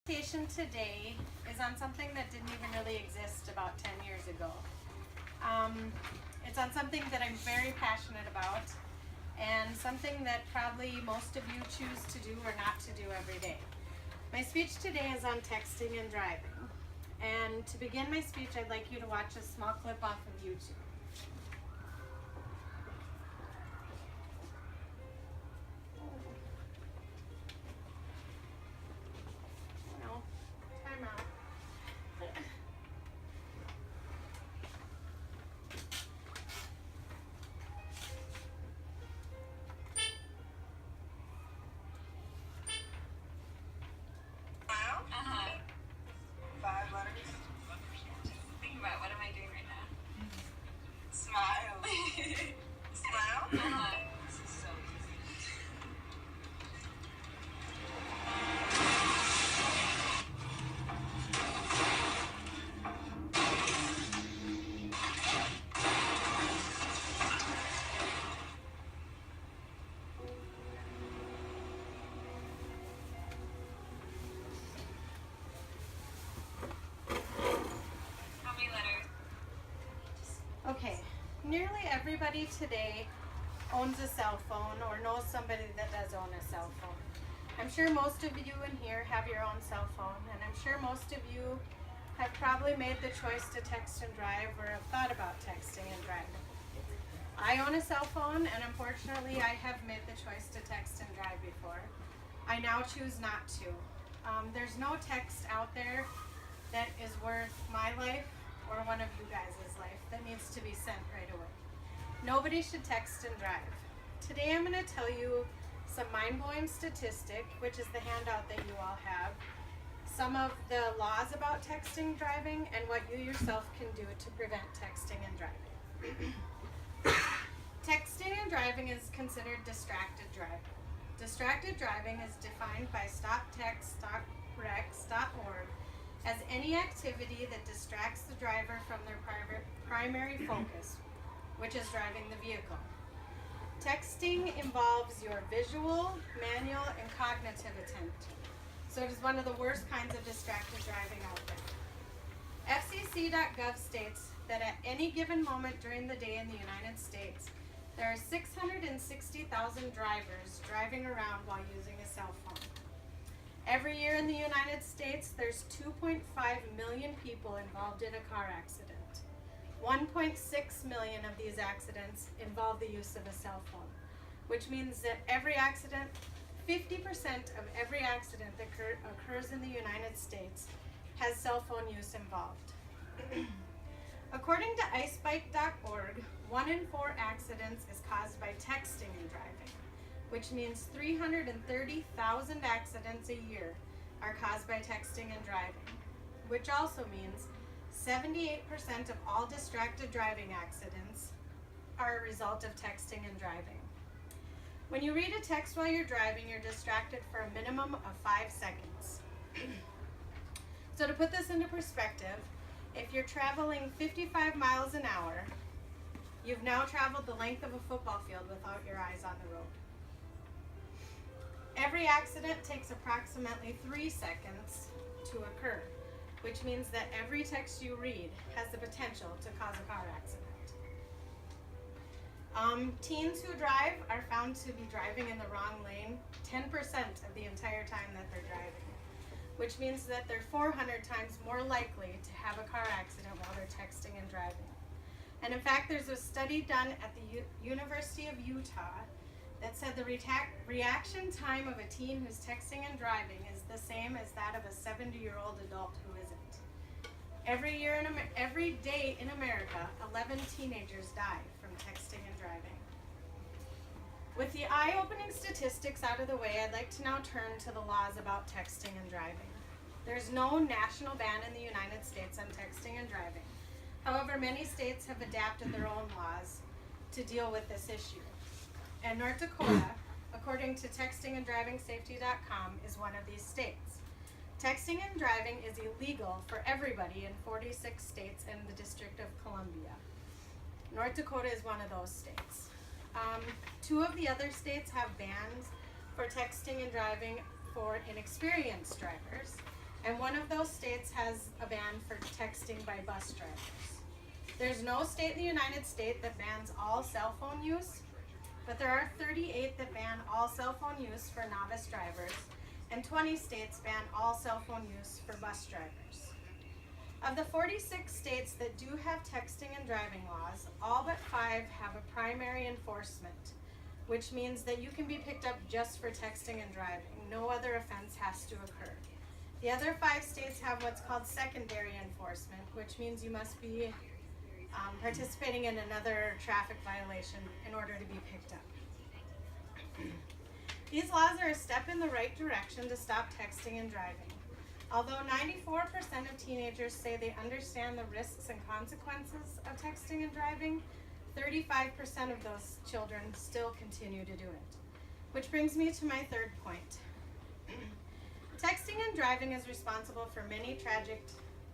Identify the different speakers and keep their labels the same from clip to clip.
Speaker 1: Presentation today is on something that didn't even really exist about 10 years ago. It's on something that I'm very passionate about and something that probably most of you choose to do or not to do every day. My speech today is on texting and driving. And to begin my speech, I'd like you to watch a small clip off of YouTube. Okay, nearly everybody today owns a cell phone or knows somebody that does own a cell phone. I'm sure most of you in here have your own cell phone, and I'm sure most of you have probably made the choice to text and drive or have thought about texting and driving. I own a cell phone, and unfortunately I have made the choice to text and drive before. I now choose not to. There's no text out there that is worth my life or one of you guys' life that needs to be sent right away. Nobody should text and drive. Today I'm going to tell you some mind-blowing statistic, which is the handout that you all have, some of the laws about texting and driving, and what you yourself can do to prevent texting and driving. Texting and driving is considered distracted driving. Distracted driving is defined by stoptext.rex.org as any activity that distracts the driver from their primary focus, which is driving the vehicle. Texting involves your visual, manual, and cognitive intent. So it is one of the worst kinds of distracted driving out there. FCC.gov states that at any given moment during the day in the United States, there are 660,000 drivers driving around while using a cell phone. Every year in the United States, there's 2.5 million people involved in a car accident. 1.6 million of these accidents involve the use of a cell phone, which means that every accident, 50% of every accident that occurs in the United States has cell phone use involved. According to icebike.org, 1 in 4 accidents is caused by texting and driving, which means 330,000 accidents a year are caused by texting and driving, which also means 78% of all distracted driving accidents are a result of texting and driving. When you read a text while you're driving, you're distracted for a minimum of 5 seconds. So to put this into perspective, if you're traveling 55 miles an hour, you've now traveled the length of a football field without your eyes on the road. Every accident takes approximately 3 seconds to occur, which means that every text you read has the potential to cause a car accident. Teens who drive are found to be driving in the wrong lane 10% of the entire time that they're driving, which means that they're 400 times more likely to have a car accident while they're texting and driving. And in fact, there's a study done at the University of Utah that said the reaction time of a teen who's texting and driving is the same as that of a 70-year-old adult who isn't. Every day in America, 11 teenagers die from texting and driving. With the eye-opening statistics out of the way, I'd like to now turn to the laws about texting and driving. There's no national ban in the United States on texting and driving. However, many states have adapted their own laws to deal with this issue. And North Dakota, according to textinganddrivingsafety.com, is one of these states. Texting and driving is illegal for everybody in 46 states and the District of Columbia. North Dakota is one of those states. 2 of the other states have bans for texting and driving for inexperienced drivers, and one of those states has a ban for texting by bus drivers. There's no state in the United States that bans all cell phone use, but there are 38 that ban all cell phone use for novice drivers, and 20 states ban all cell phone use for bus drivers. Of the 46 states that do have texting and driving laws, all but 5 have a primary enforcement, which means that you can be picked up just for texting and driving. No other offense has to occur. The other 5 states have what's called secondary enforcement, which means you must be participating in another traffic violation in order to be picked up. These laws are a step in the right direction to stop texting and driving. Although 94% of teenagers say they understand the risks and consequences of texting and driving, 35% of those children still continue to do it. Which brings me to my third point. Texting and driving is responsible for many tragic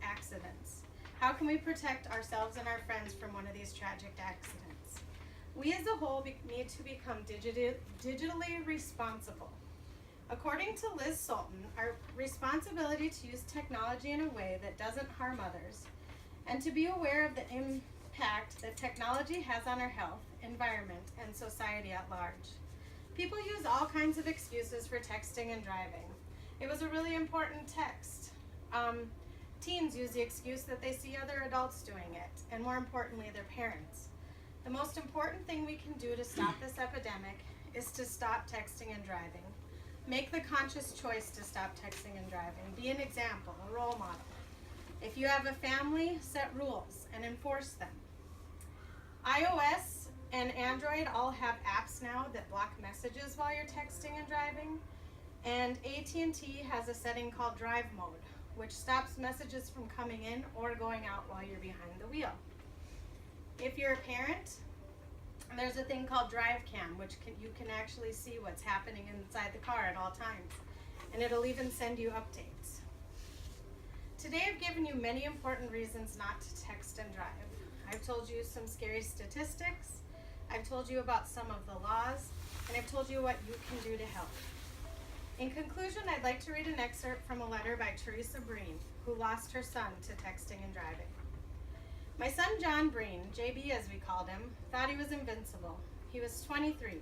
Speaker 1: accidents. How can we protect ourselves and our friends from one of these tragic accidents? We as a whole need to become digitally responsible. According to Liz Sultan, our responsibility to use technology in a way that doesn't harm others, and to be aware of the impact that technology has on our health, environment, and society at large. People use all kinds of excuses for texting and driving. It was a really important text. Teens use the excuse that they see other adults doing it, and more importantly, their parents. The most important thing we can do to stop this epidemic is to stop texting and driving. Make the conscious choice to stop texting and driving. Be an example, a role model. If you have a family, set rules and enforce them. iOS and Android all have apps now that block messages while you're texting and driving. And AT&T has a setting called drive mode, which stops messages from coming in or going out while you're behind the wheel. If you're a parent, there's a thing called Drive Cam, which you can actually see what's happening inside the car at all times, and it'll even send you updates. Today I've given you many important reasons not to text and drive. I've told you some scary statistics, I've told you about some of the laws, and I've told you what you can do to help. In conclusion, I'd like to read an excerpt from a letter by Teresa Breen, who lost her son to texting and driving. My son John Breen, JB as we called him, thought he was invincible. He was 23,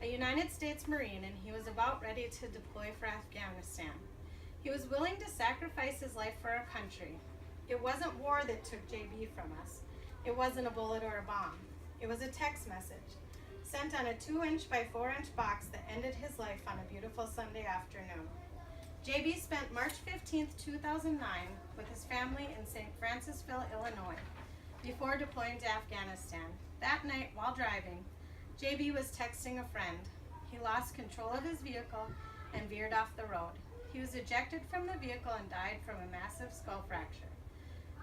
Speaker 1: a United States Marine, and he was about ready to deploy for Afghanistan. He was willing to sacrifice his life for our country. It wasn't war that took JB from us. It wasn't a bullet or a bomb. It was a text message sent on a 2-inch by 4-inch box that ended his life on a beautiful Sunday afternoon. JB spent March 15, 2009 with his family in St. Francisville, Illinois, before deploying to Afghanistan. That night, while driving, JB was texting a friend. He lost control of his vehicle and veered off the road. He was ejected from the vehicle and died from a massive skull fracture.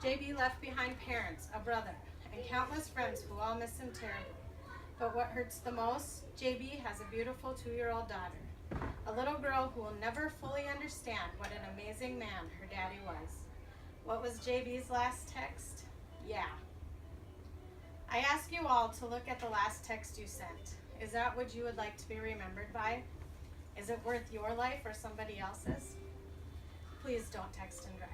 Speaker 1: JB left behind parents, a brother, and countless friends who all miss him terribly. But what hurts the most, JB has a beautiful 2-year-old daughter, a little girl who will never fully understand what an amazing man her daddy was. What was JB's last text? Yeah. I ask you all to look at the last text you sent. Is that what you would like to be remembered by? Is it worth your life or somebody else's? Please don't text and drive.